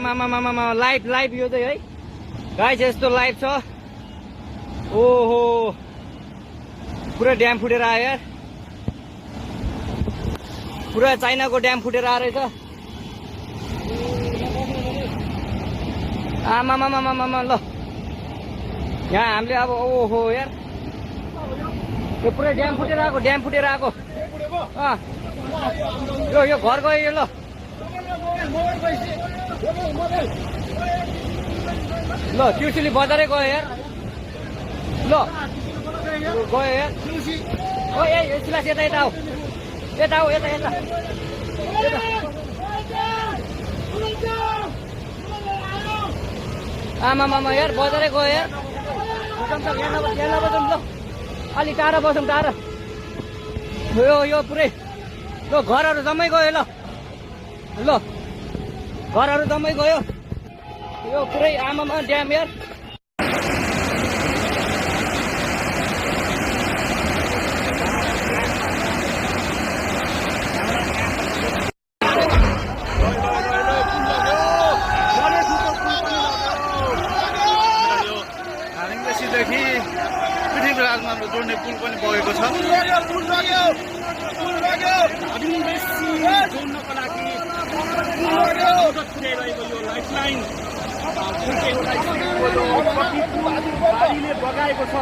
आमा लाइभ यो चाहिँ है गाइस यस्तो लाइभ छ। ओहो पुरा ड्याम फुटेर आयो यार, पुरा चाइनाको ड्याम फुटेर आएर रहेछ। आमा ल यहाँ हामीले अब ओहो यार यो पुरै ड्याम फुटेर आएको यो घर गयो यो। ल त्रिशुली बजारै गयो यार। ल गयो यार। ओ ए सिलास यता आऊ यता आमा यार बजारै गयो यार। यहाँ नबजाउँ ल, अलि टाढा बसौँ टाढा। यो पुरै यो घरहरू जम्मै गयो ल घरहरू जम्मै गयो यो पुरै आमामा ड्याम यार। देखि पृथ्वीराजमा जोड्ने पुल पनि बगेको छ। जोड्नको लागि मद्दत पुर्याइरहेको यो लाइफलाइन बाढीले बगाएको छ।